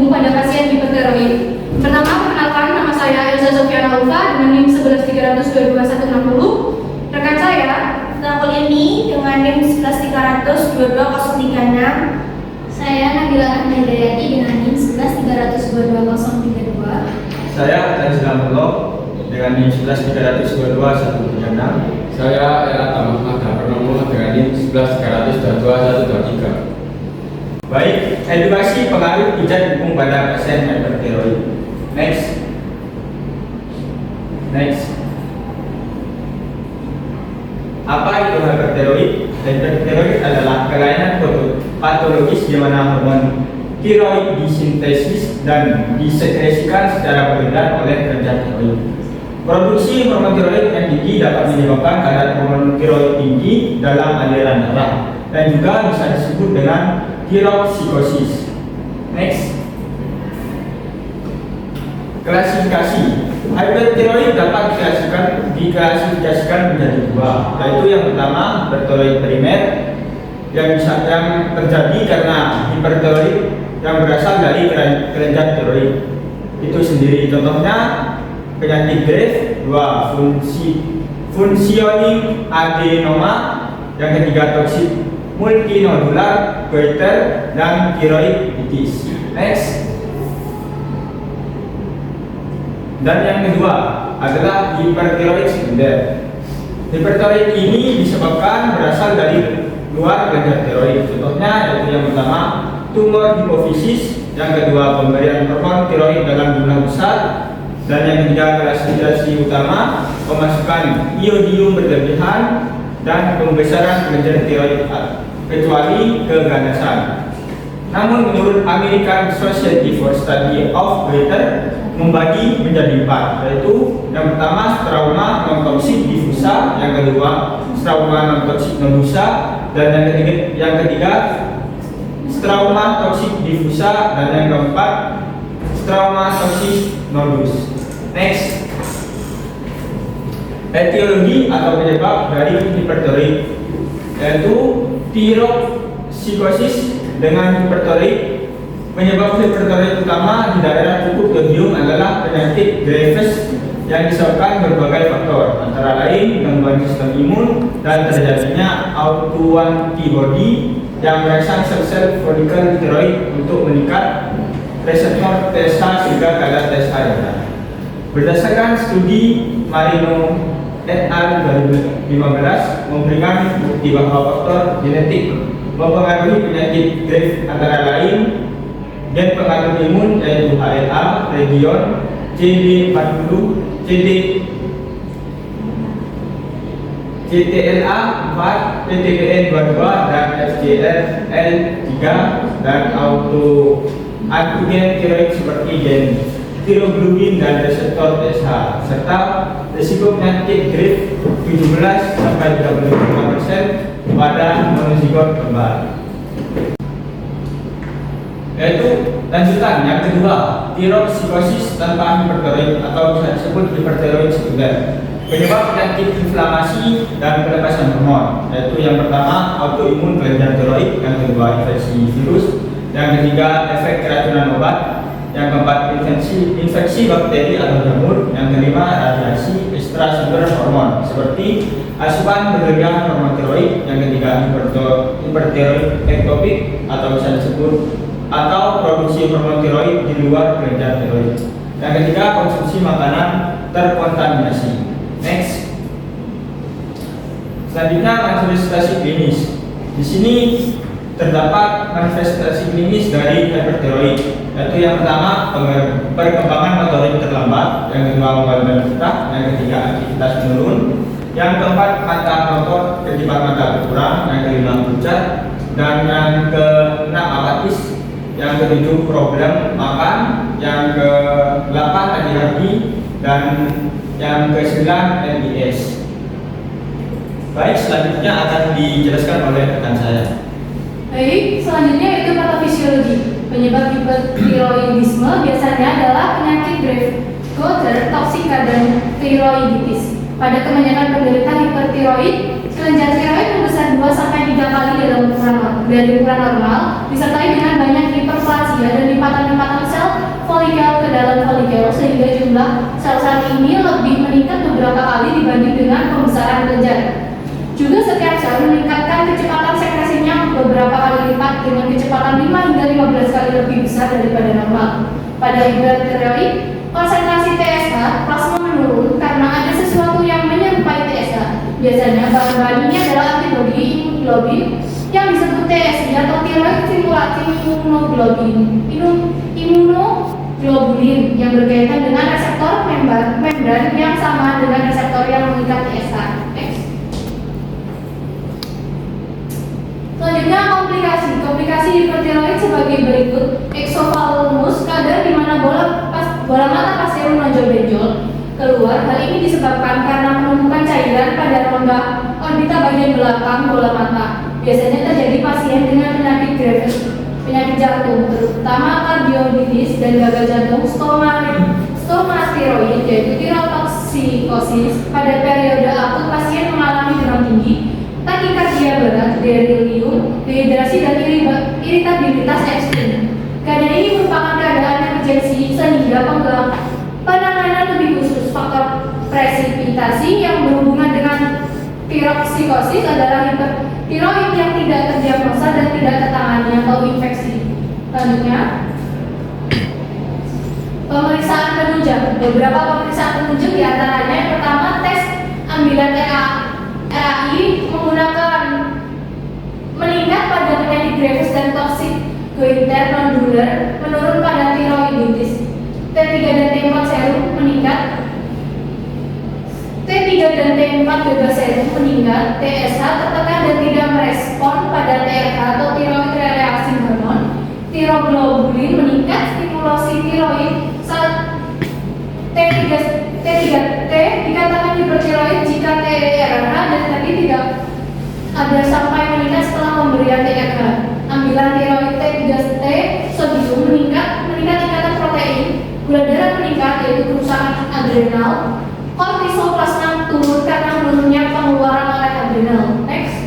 umum pada pasien hipertiroid. Pertama, perkenalkan, nama saya Elsa Sofiana Ulfa dengan NIM 11302160. Rekan saya, Napolini dengan NIM 11302236. Saya Nabila Ahmadayati dengan NIM 11302232. Saya Tanzilullah dengan NIM 11302236. Saya Elata Muhammad Purnomo dengan NIM 11302123. Baik, edukasi pengaruh pijat hukum pada pasien hipertiroid. Next. Apa itu hipertiroid? Hipertiroid adalah kelainan patologis di mana hormon tiroid disintesis dan disekresikan secara berlebihan oleh kelenjar tiroid. Produksi hormon tiroid yang tinggi dapat menyebabkan kadar hormon tiroid tinggi dalam aliran darah dan juga bisa disebut dengan tiroksikosis. Next. Klasifikasi. Hipertiroid dapat diklasifikasikan menjadi dua, yaitu yang pertama hipertiroid primer yang terjadi karena hipertiroid yang berasal dari kelenjar tiroid itu sendiri. Contohnya penyakit Graves, dua functioning adenoma, yang ketiga toxic multinodular goiter dan tiroiditis. Next. Dan yang kedua adalah hipertiroid sekunder. Hipertiroid ini disebabkan berasal dari luar kelenjar tiroid. Contohnya yaitu yang pertama tumor hipofisis, yang kedua pemberian hormon tiroid dalam jumlah besar, dan yang ketiga klasifikasi utama pemasukan iodium berlebihan dan pembesaran kelenjar tiroid kecuali keganasan. Namun menurut American Society for Study of Goiter membagi menjadi 4, yaitu yang pertama trauma non-toksik diffusa, yang kedua trauma non-toksik nodusa, dan yang ketiga trauma toksik diffusa, dan yang keempat trauma toksik nodus. Next. Etiologi atau penyebab dari hipertiroid yaitu tiroksikosis dengan hipertiroid. Penyebab hipertiroid utama di daerah cukup yodium adalah penyakit Graves yang disebabkan berbagai faktor, antara lain gangguan sistem imun dan terjadinya autoantibody yang merangsang sel-sel folikel tiroid untuk meningkat reseptor TSH sehingga kadar TSH rendah. Berdasarkan studi Marino et al. 2015 memberikan bukti bahwa faktor genetik mempengaruhi penyakit Graves, antara lain gen pengaruh imun yaitu HLA, region, CD40, CTLA 4, PTBN22 dan FGFR3, dan antigen tiroid seperti gen tiroglobulin dan reseptor TSH, serta risiko penyakit Graves 17-35% pada monozigot kembar. Yaitu lanjutan yang kedua, tiroksikosis tanpa hipertiroid atau bisa disebut hipertiroid sekunder. Penyebab penyakit inflamasi dan pelepasan hormon, yaitu yang pertama autoimun kelenjar tiroid, yang kedua infeksi virus, yang ketiga efek keracunan obat, yang keempat infeksi bakteri atau jamur, yang kelima radiasi ekstraseluler hormon seperti asupan berlebihan hormon tiroid, yang ketiga hipertiroid ektopik atau bisa disebut atau produksi hormon tiroid di luar kelenjar tiroid. Yang ketiga konsumsi makanan terkontaminasi. Next. Selanjutnya manifestasi klinis. Di sini terdapat manifestasi klinis dari hipertiroid, yaitu yang pertama perkembangan motorik terlambat, yang kedua mengalami buta, yang ketiga aktivitas menurun, yang keempat mata melotot, kedipan mata berkurang, yang kelima pucat, dan yang keenam apatis, yang ketujuh problem makan, yang ke-8 ADHD, dan yang ke-9 MDS. Baik, selanjutnya akan dijelaskan oleh rekan saya. Baik, selanjutnya itu patofisiologi. Penyebab hipertiroidisme biasanya adalah penyakit Graves, goiter, toksika, dan tiroiditis. Pada kebanyakan penderita hipertiroid, kelenjar tiroid membesar 2-3 kali dari ukuran normal, disertai dengan banyak hiperplasia dan lipatan-lipatan sel folikel ke dalam folikel sehingga jumlah sel-sel ini lebih meningkat beberapa kali dibanding dengan pembesaran kelenjar. Juga setiap sel meningkatkan kecepatan sekresinya beberapa kali lipat dengan kecepatan 5 hingga 15 kali lebih besar daripada normal. Pada hipertiroid, konsentrasi TSH plasma menurun karena ada sesuatu yang menyerupai TSH. Biasanya bahan-bahan ini adalah antibodi imunoglobulin yang disebut TSI atau thyroid stimulating imunoglobulin yang berkaitan dengan reseptor membran yang sama dengan reseptor yang mengikat TSH. Selanjutnya komplikasi hipertiroid sebagai berikut: exophthalmos, kadar di mana bola mata pasien menonjol-benjol keluar. Hal ini disebabkan karena penumpukan cairan pada rongga orbita bagian belakang bola mata. Biasanya terjadi pasien dengan penyakit Graves, penyakit jantung, terutama kardioiditis dan gagal jantung, stomatiroid yaitu tirotoksikosis. Pada periode akut pasien mengalami demam tinggi, takikardia berat, delirium, dehidrasi dan iritabilitas ekstrim. Keadaan ini merupakan keadaan emergensi sehingga penanganan lebih khusus. Faktor presipitasi yang berhubungan dengan tiroksikosis adalah hipertiroid yang tidak terdiagnosa dan tidak tertangani atau infeksi. Selanjutnya, pemeriksaan penunjang. Beberapa pemeriksaan penunjang diantaranya yang pertama tes ambilan RAI menggunakan meningkat pada penyakit Graves dan toksik goiter nodular, menurun pada tiroiditis. T3 dan T4 serum meningkat. T3 dan T4 bebas serum meningkat. TSH tertekan dan tidak merespon pada TRH atau tiroid reaksi hormon. Tiroglobulin meningkat, stimulasi tiroid. T3T dikatakan hipertiroid jika TRH dan tadi tidak ada sampai meningkat setelah pemberian TRH. Ambilan tiroid T3T sodium meningkat ikatan protein. Gula darah meningkat yaitu kerusakan adrenal. Kortisol plasma turun karena menurunnya pengeluaran oleh adrenal. Next.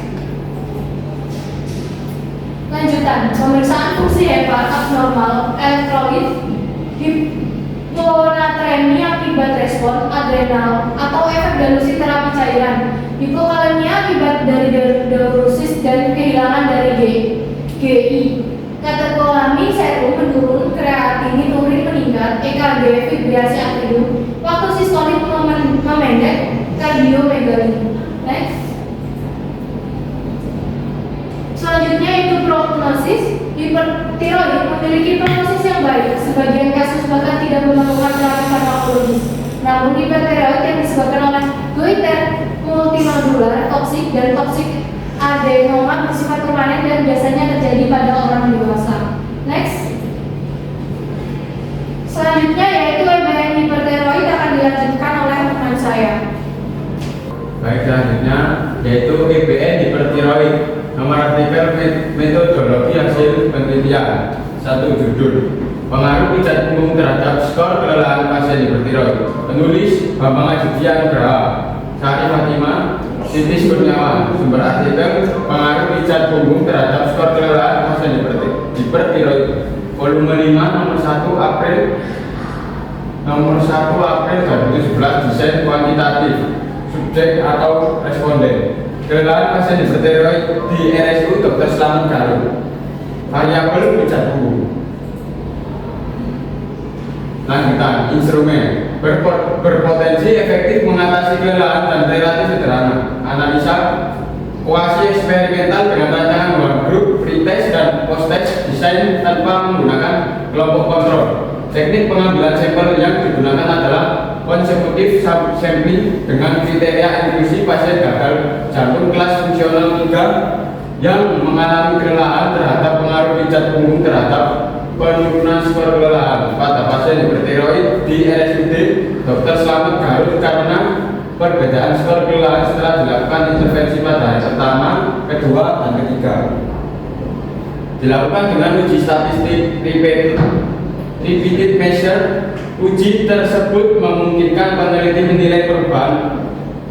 Lanjutan, pemeriksaan fungsi hepat abnormal, elektrolit, hiponatremia akibat respon adrenal atau efek dalusi terapi cairan, hipokalemia akibat dari diuresis dan kehilangan dari GI. Katekolami serum menurun, kreatinin urin meningkat, EKG, fibrillasi atrium, waktu sistolik memendek, kardiomegali. Next. Selanjutnya itu prognosis. Hipertiroid memiliki prognosis yang baik. Sebagian kasus bahkan tidak memerlukan terapi farmakologis. Namun hipertiroid yang disebabkan oleh goiter multinodular, toksik dan toksik adenoma bersifat permanen dan biasanya terjadi pada orang dewasa. Next. Selanjutnya yaitu EBN hipertiroid akan dilanjutkan oleh teman saya. Baik, selanjutnya yaitu EBN hipertiroid. Nomor artikel metodologi hasil penelitian. 1. Judul: pengaruh pijat punggung terhadap skor kelelahan pasien hipertiroid. Penulis: Bambang Aditya Nugraha. Sari Fatimah, Siti Kurniawan. Sumber artikel: pengaruh pijat punggung terhadap skor kelelahan pasien hipertiroid. Volume 5 nomor 1 April 2011. Desain kuantitatif. Subjek atau responden: kelelahan pasien hipertiroid di RSU Dr. Slamet Garut. Variabel pijat punggung. Lanjutan, instrumen: berpotensi efektif mengatasi kelelahan dan relatif sederhana. Analisa kuasi eksperimental dengan rancangan dua grup, pretest dan posttest, desain tanpa menggunakan kelompok kontrol. Teknik pengambilan sampel yang digunakan adalah consecutive sampling dengan kriteria inklusi pasien gagal jantung kelas fungsional 3 yang mengalami kelelahan terhadap pengaruh pijat punggung terhadap penurunan skor kelelahan pada pasien hipertiroid di RSUD Dr. Slamet Garut karena perbedaan skor kelelahan setelah dilakukan intervensi pada hari pertama, kedua, dan ketiga. Dilakukan dengan uji statistik repeated measure. Uji tersebut memungkinkan peneliti menilai perubahan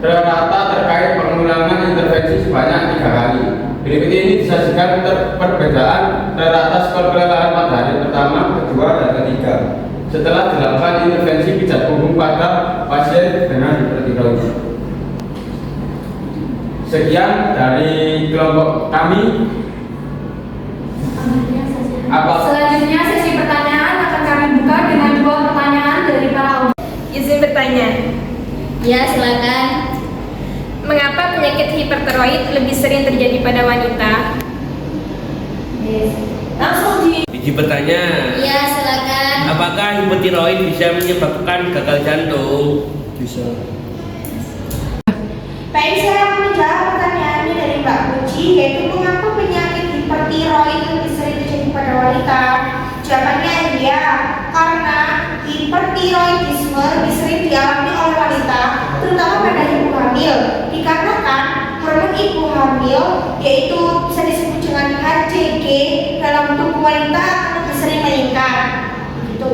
rata terkait pengulangan intervensi sebanyak 3 kali. Berikut ini disajikan perbedaan rata skor kelelahan pada hari pertama, kedua, dan ketiga. setelah dilakukan intervensi pijat punggung pada pasien dengan hipertiroid. Sekian dari kelompok kami. Selanjutnya sesi pertanyaan akan kami buka dengan 2 pertanyaan dari para audiens. Izin bertanya, Ya, silakan. mengapa penyakit hipertiroid lebih sering terjadi pada wanita? Langsung di Izin bertanya, Ya, silakan. apakah hipotiroid bisa menyebabkan gagal jantung? Baik, saya akan menjawab pertanyaannya dari Mbak Puji, yaitu mengapa penyakit hipertiroid lebih sering terjadi pada wanita? Jawabannya ya, karena hipertiroidisme lebih sering dialami oleh wanita, terutama pada ibu hamil, dikarenakan hormon ibu hamil, yaitu bisa disebut dengan HCG, dalam tubuh wanita akan lebih sering meningkat. Gitu.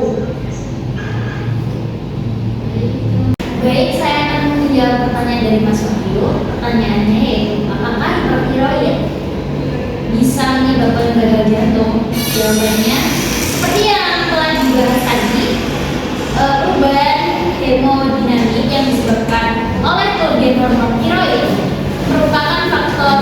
Baik, saya akan menjawab pertanyaan dari Mas Wahyu. Pertanyaannya yaitu, apakah hipertiroid bisa menyebabkan gagal jantung? Jawabannya, seperti yang telah dibahas tadi, perubahan hemodinamik yang disebabkan oleh kelebihan hormon tiroid merupakan faktor